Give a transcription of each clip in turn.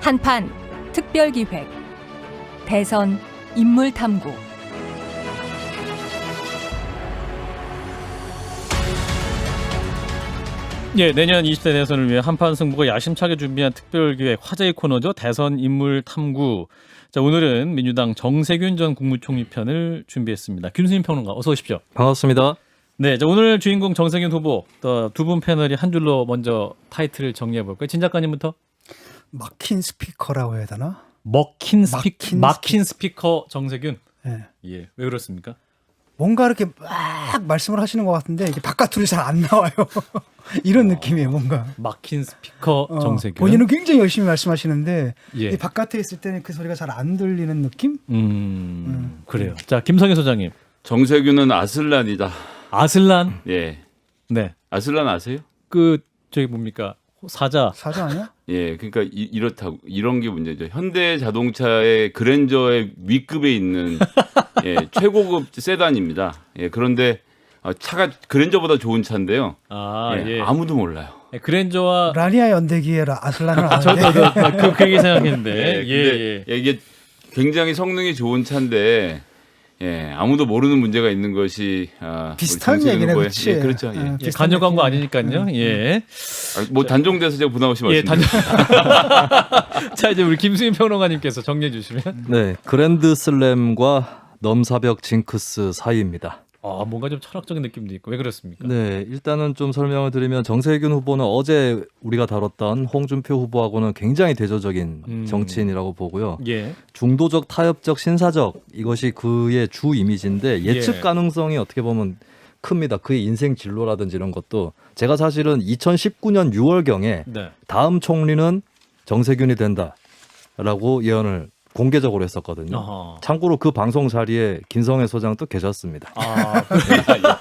한판 특별기획 대선 인물탐구. 예, 내년 20대 대선을 위해 한판 승부가 야심차게 준비한 특별기획 화제의 코너죠. 대선 인물 탐구. 자, 오늘은 민주당 정세균 전 국무총리 편을 준비했습니다. 김수민 평론가, 어서 오십시오. 반갑습니다. 네, 자, 오늘 주인공 정세균 후보, 또 두 분 패널이 한 줄로 먼저 타이틀을 정리해 볼까요? 진 작가님부터. 막힌 스피커라고 해야 되나? 막힌 스피커 정세균. 예. 예, 왜 그렇습니까? 뭔가 이렇게 막 말씀을 하시는 것 같은데 이게 바깥으로 잘 안 나와요. 이런 느낌이에요, 뭔가. 막힌 스피커 정세균. 본인은 굉장히 열심히 말씀하시는데 예. 이 바깥에 있을 때는 그 소리가 잘 안 들리는 느낌? 그래요. 자, 김성애 소장님. 정세균은 아슬란이다. 아슬란. 예. 네. 아슬란 아세요? 저기 뭡니까? 사자 아니야? 예. 그러니까 이렇다고 이런 게 문제죠. 현대 자동차의 그랜저의 윗급에 있는 예, 최고급 세단입니다. 예. 그런데 차가 그랜저보다 좋은 차인데요. 예, 아무도 몰라요. 그랜저와 라니아 연대기의 아슬란을 저도 아는데 그 얘기 생각했는데 예, 이게 굉장히 성능이 좋은 차인데 예, 아무도 모르는 문제가 있는 것이 비슷한 우리 정세균 얘기네, 후보의- 그렇지? 예, 그렇죠. 예. 예, 간여 광고 아니니까요. 예. 뭐 단종돼서 제가 부담 없이 예, 말씀드립니다. 자, 이제 우리 김수민 평론가님께서 정리해 주시면. 네, 그랜드 슬램과 넘사벽 징크스 사이입니다. 뭔가 좀 철학적인 느낌도 있고 왜 그렇습니까? 네, 일단은 좀 설명을 드리면 정세균 후보는 어제 우리가 다뤘던 홍준표 후보하고는 굉장히 대조적인 정치인이라고 보고요. 예. 중도적, 타협적, 신사적 이것이 그의 주 이미지인데 예측 예. 가능성이 어떻게 보면 큽니다. 그의 인생 진로라든지 이런 것도 제가 사실은 2019년 6월경에 네. 다음 총리는 정세균이 된다라고 예언을 공개적으로 했었거든요. 어허. 참고로 그 방송 자리에 김성애 소장도 계셨습니다.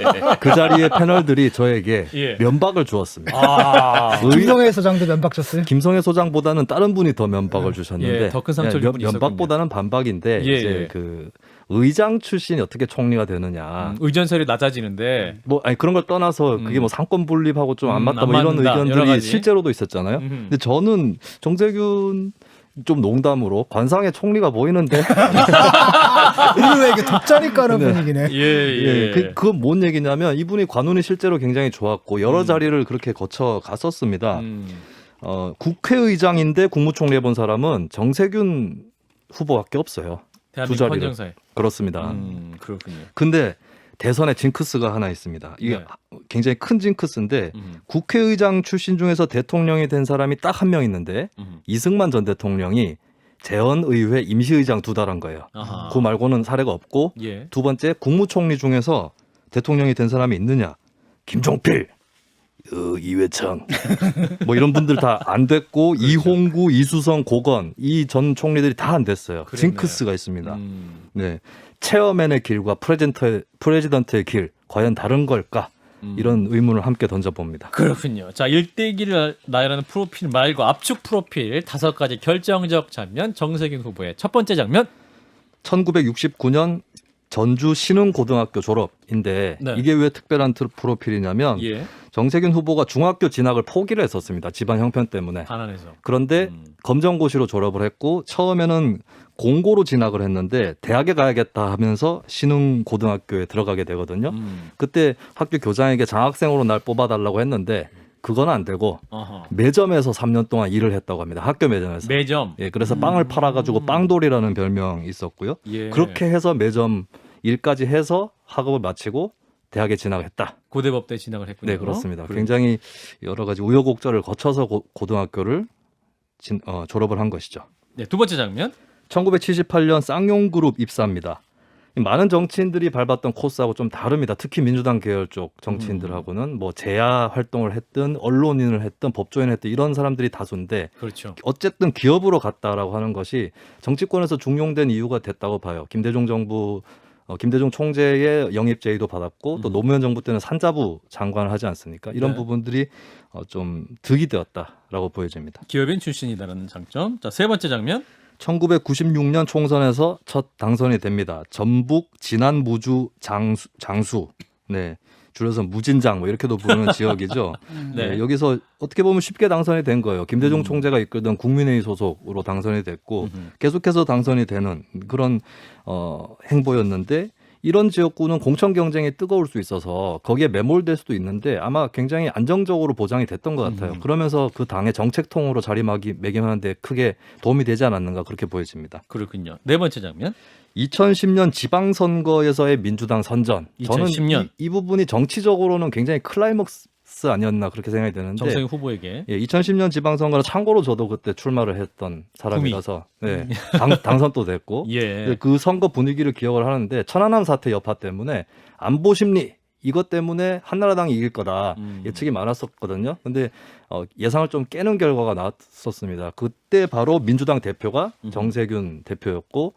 예. 그 자리에 패널들이 저에게 예. 면박을 주었습니다. 김성애 소장도 면박 줬어요? 김성애 소장보다는 다른 분이 더 면박을 주셨는데 예, 더큰 상처를 입은 분이 면박보다는 반박인데 예, 이제 예. 그 의장 출신이 어떻게 총리가 되느냐. 의전설이 낮아지는데. 뭐 아니 그런 걸 떠나서 그게 뭐 상권 분립하고 좀 안 맞다 안 뭐 이런 맞는다, 여러 의견들이 가지. 실제로도 있었잖아요. 근데 저는 정세균 좀 농담으로 관상에 총리가 보이는데 의외에게 돗자리 까는 네. 분위기네. 예. 그건 뭔 얘기냐면 이분이 관운이 실제로 굉장히 좋았고 여러 자리를 그렇게 거쳐 갔었습니다. 국회의장인데 국무총리 해본 사람은 정세균 후보밖에 없어요. 두 대한민국 자리를. 헌정사에. 그렇습니다. 그렇군요. 근데 대선에 징크스가 하나 있습니다. 이게 네. 굉장히 큰 징크스인데 국회의장 출신 중에서 대통령이 된 사람이 딱 한 명 있는데 이승만 전 대통령이 재헌의회 임시의장 두 달 한 거예요. 아하. 그 말고는 사례가 없고 예. 두 번째 국무총리 중에서 대통령이 된 사람이 있느냐? 김종필, 이회창 뭐 이런 분들 다 안 됐고 그렇죠. 이홍구, 이수성, 고건 이 전 총리들이 다 안 됐어요. 그러네. 징크스가 있습니다. 네, 체어맨의 길과 프레지던트의 길 과연 다른 걸까? 이런 의문을 함께 던져봅니다. 그렇군요. 자, 일대기를 나열하는 프로필 말고 압축 프로필 5가지 결정적 장면 정세균 후보의 첫 번째 장면. 1969년 전주 신흥고등학교 졸업인데 네. 이게 왜 특별한 프로필이냐면 예. 정세균 후보가 중학교 진학을 포기를 했었습니다. 집안 형편 때문에. 가난해서. 그런데 검정고시로 졸업을 했고 처음에는 공고로 진학을 했는데 대학에 가야겠다 하면서 신흥고등학교에 들어가게 되거든요. 그때 학교 교장에게 장학생으로 날 뽑아달라고 했는데 그건 안 되고 어허. 매점에서 3년 동안 일을 했다고 합니다. 학교 매점에서. 매점. 예, 그래서 빵을 팔아가지고 빵돌이라는 별명이 있었고요. 예. 그렇게 해서 매점 일까지 해서 학업을 마치고 대학에 진학했다. 고대법대 진학을 했군요. 네, 그렇습니다. 그래. 굉장히 여러 가지 우여곡절을 거쳐서 고등학교를 졸업을 한 것이죠. 네, 두 번째 장면. 1978년 쌍용그룹 입사입니다. 많은 정치인들이 밟았던 코스하고 좀 다릅니다. 특히 민주당 계열 쪽 정치인들하고는 뭐 재야 활동을 했든 언론인을 했든 법조인을 했든 이런 사람들이 다수인데 그렇죠. 어쨌든 기업으로 갔다라고 하는 것이 정치권에서 중용된 이유가 됐다고 봐요. 김대중 정부 김대중 총재의 영입 제의도 받았고 또 노무현 정부 때는 산자부 장관을 하지 않습니까? 이런 네. 부분들이 좀 득이 되었다라고 보여집니다. 기업인 출신이다라는 장점. 자, 세 번째 장면. 1996년 총선에서 첫 당선이 됩니다. 전북 진안무주 장수. 네. 줄여서 무진장 뭐 이렇게도 부르는 지역이죠. 네. 네, 여기서 어떻게 보면 쉽게 당선이 된 거예요. 김대중 음. 총재가 이끌던 국민회의 소속으로 당선이 됐고 음흠. 계속해서 당선이 되는 그런 행보였는데 이런 지역구는 공천 경쟁이 뜨거울 수 있어서 거기에 매몰될 수도 있는데 아마 굉장히 안정적으로 보장이 됐던 것 같아요. 그러면서 그 당의 정책통으로 자리매김하는 데 크게 도움이 되지 않았는가 그렇게 보여집니다. 그렇군요. 네 번째 장면. 2010년 지방선거에서의 민주당 선전. 2010년. 저는 이 부분이 정치적으로는 굉장히 클라이먹스 아니었나 그렇게 생각이 드는데 정세균 후보에게. 예, 2010년 지방선거는 참고로 저도 그때 출마를 했던 사람이라서 네, 당선도 됐고 예. 그 선거 분위기를 기억을 하는데 천안함 사태 여파 때문에 안보 심리 이것 때문에 한나라당이 이길 거다 예측이 많았었거든요. 근데 예상을 좀 깨는 결과가 나왔었습니다. 그때 바로 민주당 대표가 정세균 대표였고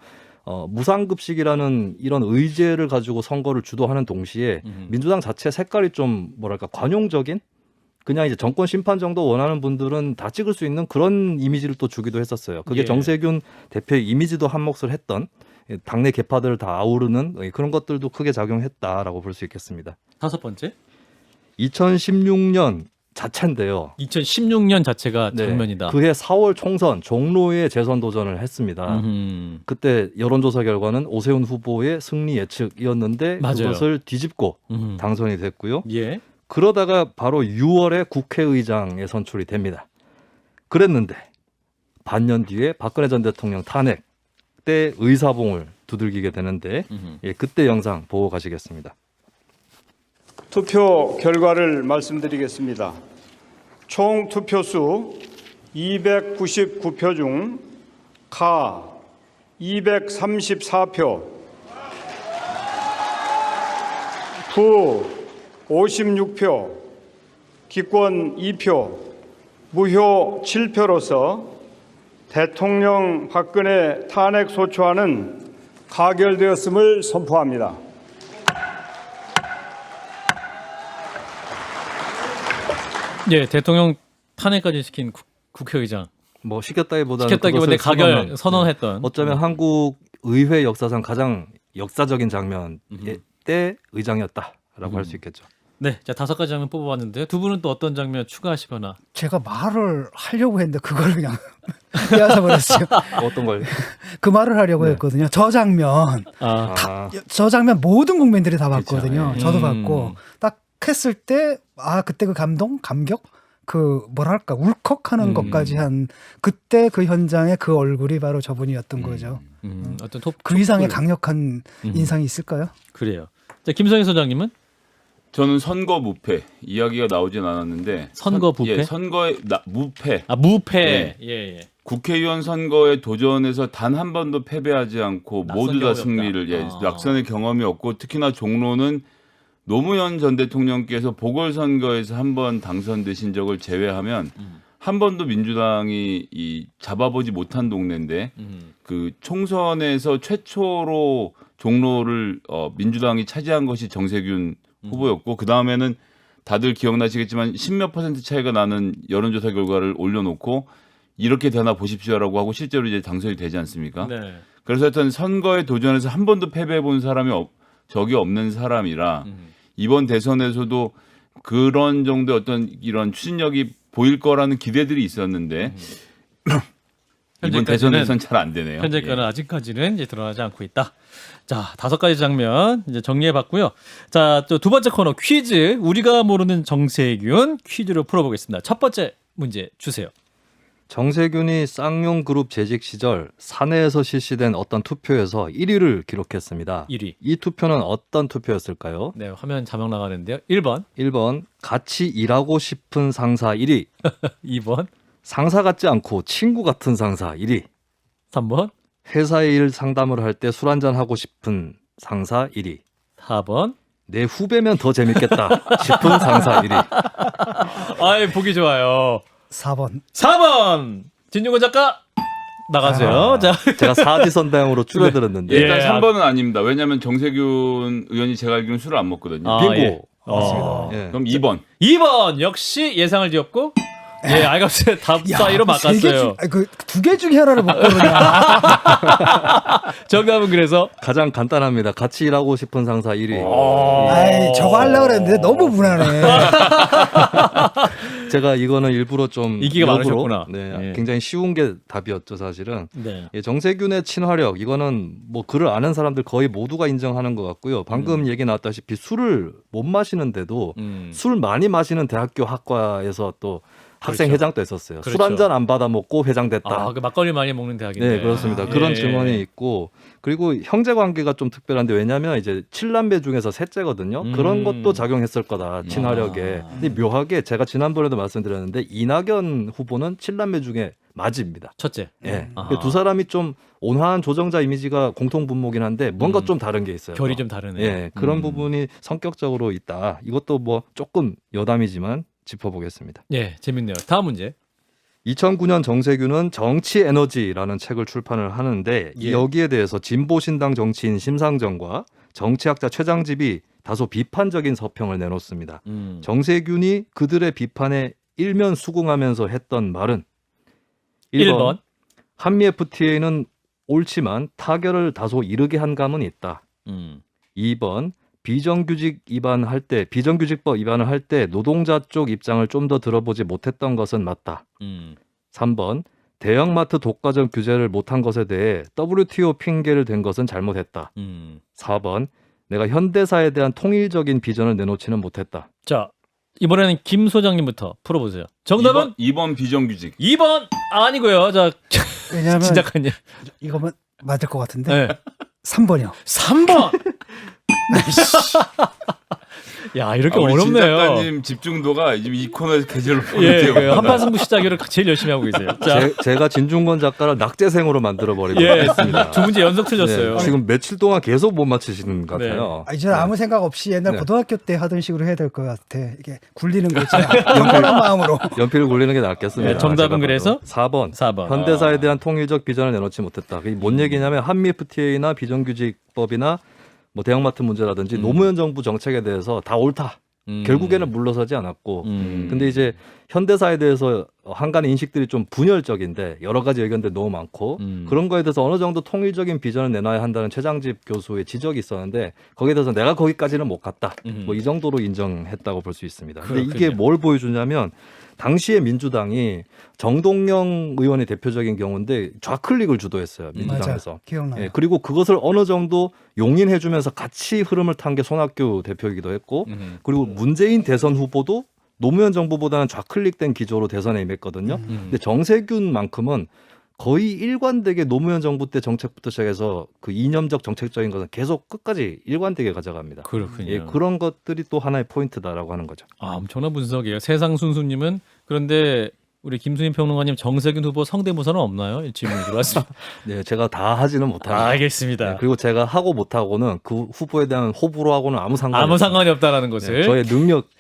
무상급식이라는 이런 의제를 가지고 선거를 주도하는 동시에 민주당 자체 색깔이 좀 뭐랄까 관용적인 그냥 이제 정권 심판 정도 원하는 분들은 다 찍을 수 있는 그런 이미지를 또 주기도 했었어요. 그게 예. 정세균 대표의 이미지도 한몫을 했던 당내 계파들을 다 아우르는 그런 것들도 크게 작용했다라고 볼 수 있겠습니다. 다섯 번째. 2016년 자체인데요. 2016년 자체가 네, 장면이다. 그해 4월 총선 종로에 재선 도전을 했습니다. 그때 여론조사 결과는 오세훈 후보의 승리 예측이었는데 맞아요. 그것을 뒤집고 당선이 됐고요. 예. 그러다가 바로 6월에 국회의장에 선출이 됩니다. 그랬는데 반년 뒤에 박근혜 전 대통령 탄핵 때 의사봉을 두들기게 되는데 예, 그때 영상 보고 가시겠습니다. 투표 결과를 말씀드리겠습니다. 총 투표수 299표 중 가 234표, 부 56표, 기권 2표, 무효 7표로서 대통령 박근혜 탄핵 소추안은 가결되었음을 선포합니다. 예, 대통령 탄핵까지 시킨 국회의장. 뭐 시켰다기보다는 시켰다기보다 그것을 가결 선언했던. 어쩌면 한국 의회 역사상 가장 역사적인 장면 때 의장이었다라고 할 수 있겠죠. 네, 자 5가지 장면 뽑아봤는데요. 두 분은 또 어떤 장면 추가하시거나. 제가 말을 하려고 했는데 그걸 그냥 빼앗아 버렸어요. 어떤 걸? 그 말을 하려고 했거든요. 저 장면 저 장면 모든 국민들이 다 봤거든요. 그쵸. 저도 봤고 딱 했을 때 그때 그 감격 그 뭐랄까 울컥하는 것까지 한 그때 그 현장의 그 얼굴이 바로 저분이었던 거죠. 어떤 그 이상의 강력한 인상이 있을까요? 그래요. 자, 김성희 소장님은 저는 선거 무패 이야기가 나오진 않았는데 선거 부패? 선거의 무패. 무패. 네. 예. 국회의원 선거에 도전해서 단 한 번도 패배하지 않고 낯선 모두 다 경험이 승리를 없다. 낙선의 경험이 없고 특히나 종로는 노무현 전 대통령께서 보궐선거에서 한 번 당선되신 적을 제외하면 한 번도 민주당이 잡아보지 못한 동네인데 그 총선에서 최초로 종로를 민주당이 차지한 것이 정세균 후보였고 그 다음에는 다들 기억나시겠지만 10몇 % 차이가 나는 여론조사 결과를 올려놓고 이렇게 되나 보십시오라고 하고 실제로 이제 당선이 되지 않습니까? 네. 그래서 하여튼 선거에 도전해서 한 번도 패배해본 사람이 적이 없는 사람이라 이번 대선에서도 그런 정도의 어떤 이런 추진력이 보일 거라는 기대들이 있었는데 이번 대선에서는 잘 안 되네요. 현재까지는 아직까지는 이제 드러나지 않고 있다. 자, 5가지 장면 이제 정리해봤고요. 자, 또 두 번째 코너 퀴즈. 우리가 모르는 정세균 퀴즈로 풀어보겠습니다. 첫 번째 문제 주세요. 정세균이 쌍용그룹 재직 시절 사내에서 실시된 어떤 투표에서 1위를 기록했습니다. 1위. 이 투표는 어떤 투표였을까요? 네, 화면 자막 나가는데요. 1번, 1번 같이 일하고 싶은 상사 1위, 2번, 상사 같지 않고 친구 같은 상사 1위, 3번, 회사의 일 상담을 할 때 술 한잔 하고 싶은 상사 1위, 4번. 내 후배면 더 재밌겠다 싶은 상사 1위. 아이, 보기 좋아요. 4번. 4번. 진중권 작가 나가세요. 자, 제가 사지선다형으로 줄여들었는데 예. 일단 3번은 아닙니다. 왜냐하면 정세균 의원이 제가 알기로는 술을 안 먹거든요. 아, 빙고. 예. 맞습니다. 예. 그럼 2번. 2번 역시 예상을 뒤엎고 예, 알겠어요. 답 사이로 바꿨어요. 그2 개 중에 하나를 못 고르냐. 정답은 그래서 가장 간단합니다. 같이 일하고 싶은 상사 1위. 아이, 저거 하려고 그랬는데 너무 무난해. 제가 이거는 일부러 좀 인기가 역으로, 많으셨구나. 네, 예. 굉장히 쉬운 게 답이었죠, 사실은. 네. 예, 정세균의 친화력 이거는 뭐 글을 아는 사람들 거의 모두가 인정하는 것 같고요. 방금 얘기 나왔다시피 술을 못 마시는데도 술 많이 마시는 대학교 학과에서 또 학생 그렇죠. 회장도 했었어요. 그렇죠. 술 한 잔 안 받아 먹고 회장됐다. 아, 그 막걸리 많이 먹는 대학인데. 네, 그렇습니다. 그런 예. 증언이 있고 그리고 형제 관계가 좀 특별한데 왜냐하면 이제 7남매 중에서 셋째거든요. 그런 것도 작용했을 거다 친화력에. 근데 묘하게 제가 지난번에도 말씀드렸는데 이낙연 후보는 7남매 중에 맞입니다. 첫째. 예. 아하. 두 사람이 좀 온화한 조정자 이미지가 공통 분모긴 한데 뭔가 좀 다른 게 있어요. 결이 좀 다르네요. 예, 그런 부분이 성격적으로 있다. 이것도 뭐 조금 여담이지만 짚어보겠습니다. 예, 재밌네요. 다음 문제. 2009년 정세균은 정치 에너지라는 책을 출판을 하는데 예. 여기에 대해서 진보신당 정치인 심상정과 정치학자 최장집이 다소 비판적인 서평을 내놓습니다. 정세균이 그들의 비판에 일면 수긍하면서 했던 말은 1번. 한미 FTA는 옳지만 타결을 다소 이르게 한 감은 있다. 2번 비정규직법 위반을 할 때 노동자 쪽 입장을 좀 더 들어보지 못했던 것은 맞다. 3번 대형마트 독과점 규제를 못한 것에 대해 WTO 핑계를 댄 것은 잘못했다. 4번 내가 현대사에 대한 통일적인 비전을 내놓지는 못했다. 자, 이번에는 김 소장님부터 풀어보세요. 정답은 2번 비정규직. 2번 아니고요. 자, 왜냐하면 진작하냐. 이거면 맞을 것 같은데. 네. 3번이요. 3번. 야, 이렇게 우리 진 어렵네요. 작가님 집중도가 지금 이 코너에서 계절로 예, 보는데요. 한판 승부 시작을 제일 열심히 하고 계세요. 자, 제가 진중권 작가를 낙제생으로 만들어버리고 예, 있습니다. 두 문제 연속 틀렸어요. 네, 지금 며칠 동안 계속 못 맞히시는 것 같아요. 이제는 아무 생각 없이 옛날 네. 고등학교 때 하던 식으로 해야 될 것 같아. 이게 굴리는 거 있잖아. 영원한 마음으로. 연필을 굴리는 게 낫겠습니다. 네, 정답은 제가 그래서? 봐도. 4번. 4번. 현대사에 대한 통일적 비전을 내놓지 못했다. 그게 뭔 얘기냐면 한미 FTA나 비정규직법이나 뭐 대형마트 문제라든지 노무현 정부 정책에 대해서 다 옳다. 결국에는 물러서지 않았고 근데 이제 현대사에 대해서 한간의 인식들이 좀 분열적인데 여러 가지 의견들이 너무 많고 그런 거에 대해서 어느 정도 통일적인 비전을 내놔야 한다는 최장집 교수의 지적이 있었는데 거기에 대해서 내가 거기까지는 못 갔다. 뭐 이 정도로 인정했다고 볼 수 있습니다. 근데 이게 그렇군요. 뭘 보여주냐면 당시에 민주당이 정동영 의원이 대표적인 경우인데 좌클릭을 주도했어요. 민주당에서. 맞아. 기억나요. 예, 그리고 그것을 어느 정도 용인해주면서 같이 흐름을 탄 게 손학규 대표이기도 했고 그리고 문재인 대선 후보도 노무현 정부보다는 좌클릭된 기조로 대선에 임했거든요. 근데 정세균만큼은 거의 일관되게 노무현 정부 때 정책부터 시작해서 그 이념적 정책적인 것은 계속 끝까지 일관되게 가져갑니다. 그렇군요. 예, 그런 것들이 또 하나의 포인트다라고 하는 거죠. 아, 엄청난 분석이에요. 세상순수님은 그런데 우리 김수인 평론가님 정세균 후보 성대모사는 없나요? 이 질문이 들어왔습니다. 네, 제가 다 하지는 못합니다. 알겠습니다. 네, 그리고 제가 하고 못하고는 그 후보에 대한 호불호하고는 아무 상관이 아무 없습니다. 상관이 없다라는 것을. 네, 저의 능력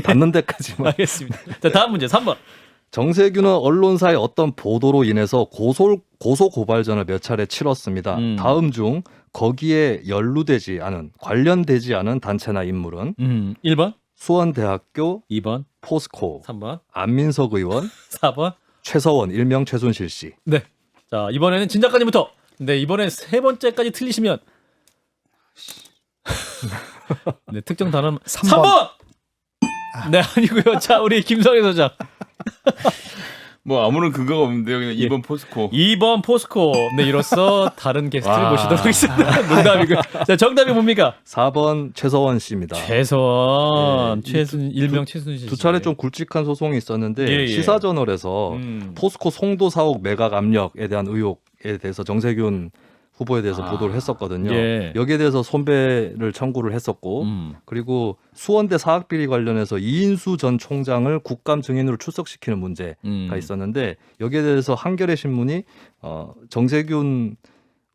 닿는 데까지만. 알겠습니다. 자, 다음 문제 3번. 정세균은 언론사의 어떤 보도로 인해서 고소 고발전을 몇 차례 치렀습니다. 다음 중 거기에 관련되지 않은 단체나 인물은 1번, 수원대학교, 2번, 포스코, 3번, 안민석 의원, 4번. 최서원 일명 최순실 씨. 네. 자, 이번에는 진 작가님부터. 네, 이번에 세 번째까지 틀리시면 네, 특정 단어 3번. 네, 아니고요. 자, 우리 김성애 소장. 뭐 아무런 근거가 없는데요. 그냥 2번 포스코. 2번 포스코. 네, 이로써 다른 게스트를 와. 모시도록 하겠습니다. 농담이고요. 자, 정답이 뭡니까? 4번 최서원 씨입니다. 최선, 네, 일명 최순실. 두 차례 좀 굵직한 소송이 있었는데 예, 예. 시사저널에서 포스코 송도 사옥 매각 압력에 대한 의혹에 대해서 정세균 후보에 대해서 보도를 했었거든요. 예. 여기에 대해서 손배를 청구를 했었고 그리고 수원대 사학비리 관련해서 이인수 전 총장을 국감 증인으로 출석시키는 문제가 있었는데 여기에 대해서 한겨레 신문이 정세균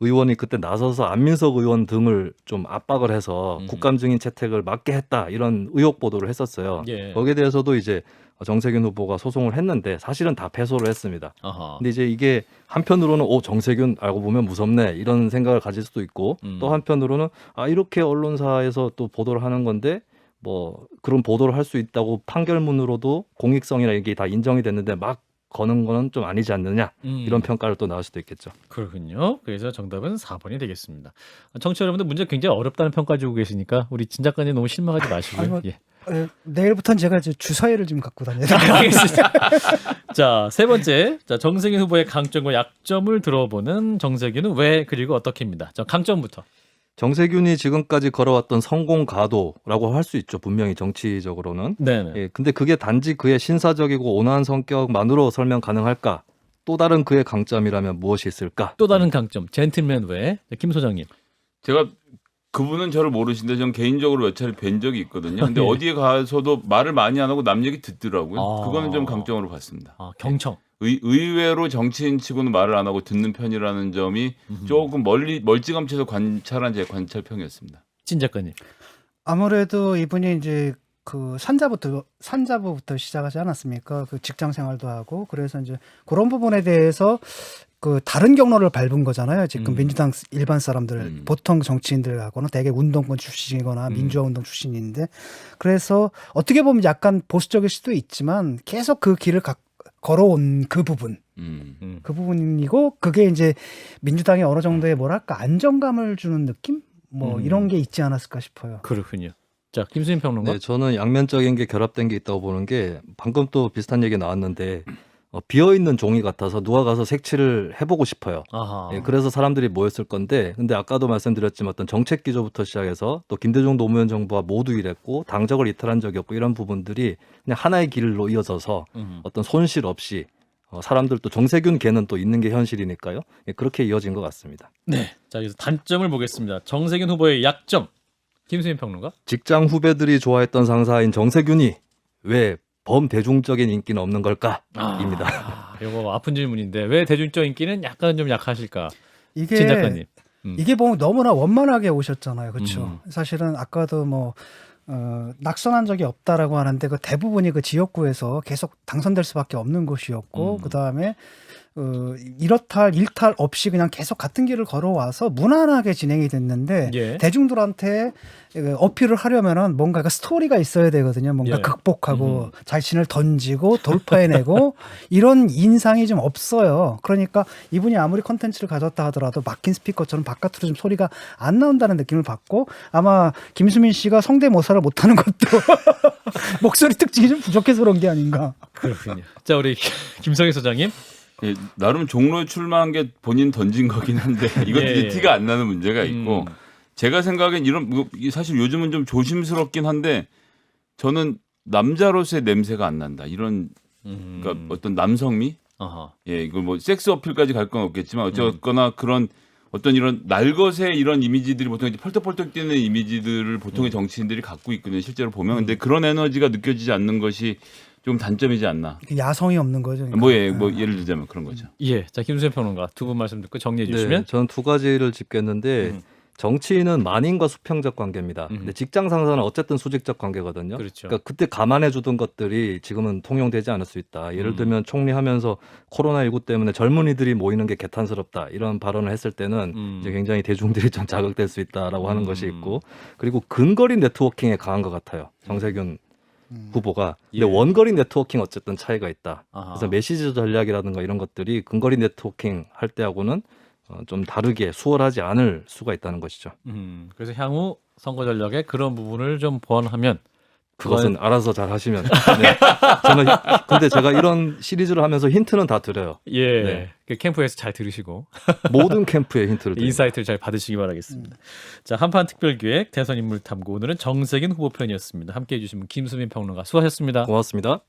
의원이 그때 나서서 안민석 의원 등을 좀 압박을 해서 국감 증인 채택을 막게 했다 이런 의혹 보도를 했었어요. 예. 거기에 대해서도 이제 정세균 후보가 소송을 했는데 사실은 다 패소를 했습니다. 아하. 근데 이제 이게 한편으로는 정세균 알고 보면 무섭네 이런 생각을 가질 수도 있고 또 한편으로는 이렇게 언론사에서 또 보도를 하는 건데 뭐 그런 보도를 할 수 있다고 판결문으로도 공익성이나 이게 다 인정이 됐는데 막 거는 거는 좀 아니지 않느냐 이런 평가를 또 나올 수도 있겠죠. 그렇군요. 그래서 정답은 4번이 되겠습니다. 청취자 여러분들 문제 굉장히 어렵다는 평가 주고 계시니까 우리 진 작가님 너무 실망하지 마시고요. 아이고, 예. 내일부터는 제가 이제 주사위를 좀 갖고 다녀야 돼요. 알겠습니다. 자, 세 번째. 자, 정세균 후보의 강점과 약점을 들어보는 정세균은 왜 그리고 어떻게입니다. 자, 강점부터. 정세균이 지금까지 걸어왔던 성공 가도라고 할 수 있죠. 분명히 정치적으로는. 네네. 예, 근데 그게 단지 그의 신사적이고 온화한 성격만으로 설명 가능할까? 또 다른 그의 강점이라면 무엇이 있을까? 또 다른 강점. 젠틀맨 외. 자, 김 소장님. 제가 그분은 저를 모르시는데 전 개인적으로 몇 차례 뵌 적이 있거든요. 근데 예. 어디에 가서도 말을 많이 안 하고 남 얘기 듣더라고요. 아. 그거는 좀 강점으로 봤습니다. 아, 경청. 의외로 정치인치고는 말을 안 하고 듣는 편이라는 점이 조금 멀찌감치해서 관찰한 제 관찰평이었습니다. 진 작가님. 아무래도 이분이 이제 그 산자부부터 시작하지 않았습니까? 그 직장 생활도 하고 그래서 이제 그런 부분에 대해서 그 다른 경로를 밟은 거잖아요. 지금 민주당 일반 사람들 보통 정치인들하고는 대개 운동권 출신이거나 민주화 운동 출신인데 그래서 어떻게 보면 약간 보수적일 수도 있지만 계속 그 길을 걸어온 그 부분. 그 부분이고 그게 이제 민주당에 어느 정도의 뭐랄까 안정감을 주는 느낌? 뭐 이런 게 있지 않았을까 싶어요. 그렇군요. 자, 김수인 평론가. 네, 저는 양면적인 게 결합된 게 있다고 보는 게 방금 또 비슷한 얘기 나왔는데 비어있는 종이 같아서 누가 가서 색칠을 해보고 싶어요. 아하. 예, 그래서 사람들이 모였을 건데 근데 아까도 말씀드렸지만 어떤 정책 기조부터 시작해서 또 김대중 노무현 정부와 모두 일했고 당적을 이탈한 적이 없고 이런 부분들이 그냥 하나의 길로 이어져서 어떤 손실 없이 사람들도 정세균 걔는 또 있는 게 현실이니까요. 예, 그렇게 이어진 것 같습니다. 네. 자, 여기서 단점을 보겠습니다. 정세균 후보의 약점. 김수인 평론가. 직장 후배들이 좋아했던 상사인 정세균이 왜 범대중적인 인기는 없는 걸까?입니다. 이거 아픈 질문인데 왜 대중적 인기는 약간 좀 약하실까? 이게 진 작가님. 이게 보면 너무나 원만하게 오셨잖아요. 그렇죠? 사실은 아까도 뭐 낙선한 적이 없다라고 하는데 그 대부분이 그 지역구에서 계속 당선될 수밖에 없는 곳이었고 그다음에 이렇다 할 일탈 없이 그냥 계속 같은 길을 걸어와서 무난하게 진행이 됐는데 예. 대중들한테 어필을 하려면은 뭔가 스토리가 있어야 되거든요. 뭔가 예. 극복하고 자신을 던지고 돌파해내고 이런 인상이 좀 없어요. 그러니까 이분이 아무리 컨텐츠를 가졌다 하더라도 막힌 스피커처럼 바깥으로 좀 소리가 안 나온다는 느낌을 받고 아마 김수민 씨가 성대모사를 못하는 것도 목소리 특징이 좀 부족해서 그런 게 아닌가. 그렇군요. 자, 우리 김성희 소장님. 예, 나름 종로에 출마한 게 본인 던진 거긴 한데 이것도 예. 티가 안 나는 문제가 있고 제가 생각엔 사실 요즘은 좀 조심스럽긴 한데 저는 남자로서의 냄새가 안 난다. 이런 그러니까 어떤 남성미? 아하. 예, 이거 뭐 섹스 어필까지 갈 건 없겠지만 어쨌거나 그런 어떤 이런 날것의 이런 이미지들이 보통 이제 펄떡펄떡 뛰는 이미지들을 보통의 정치인들이 갖고 있거든요. 실제로 보면 근데 그런 에너지가 느껴지지 않는 것이 좀 단점이지 않나. 야성이 없는 거죠. 그러니까. 뭐 예를 들자면 그런 거죠. 예. 자, 김수인 평론가 두 분 말씀 듣고 정리해 주시면. 네, 저는 두 가지를 짚겠는데 정치인은 만인과 수평적 관계입니다. 근데 직장 상사는 어쨌든 수직적 관계거든요. 그렇죠. 그러니까 그때 감안해 주던 것들이 지금은 통용되지 않을 수 있다. 예를 들면 총리하면서 코로나19 때문에 젊은이들이 모이는 게 개탄스럽다. 이런 발언을 했을 때는 이제 굉장히 대중들이 좀 자극될 수 있다라고 하는 것이 있고 그리고 근거리 네트워킹에 강한 것 같아요. 정세균 후보가. 근데 예. 원거리 네트워킹 어쨌든 차이가 있다. 아하. 그래서 메시지 전략이라든가 이런 것들이 근거리 네트워킹 할 때하고는 좀 다르게 수월하지 않을 수가 있다는 것이죠. 그래서 향후 선거 전략에 그런 부분을 좀 보완하면 그것은 알아서 잘 하시면. 네. 저는 근데 제가 이런 시리즈를 하면서 힌트는 다 드려요. 예. 네. 그 캠프에서 잘 들으시고 모든 캠프에 힌트를 드려요. 인사이트를 잘 받으시기 바라겠습니다. 자, 한판 특별기획 대선 인물 탐구 오늘은 정세균 후보 편이었습니다. 함께해 주신 분 김수민 평론가 수고하셨습니다. 고맙습니다.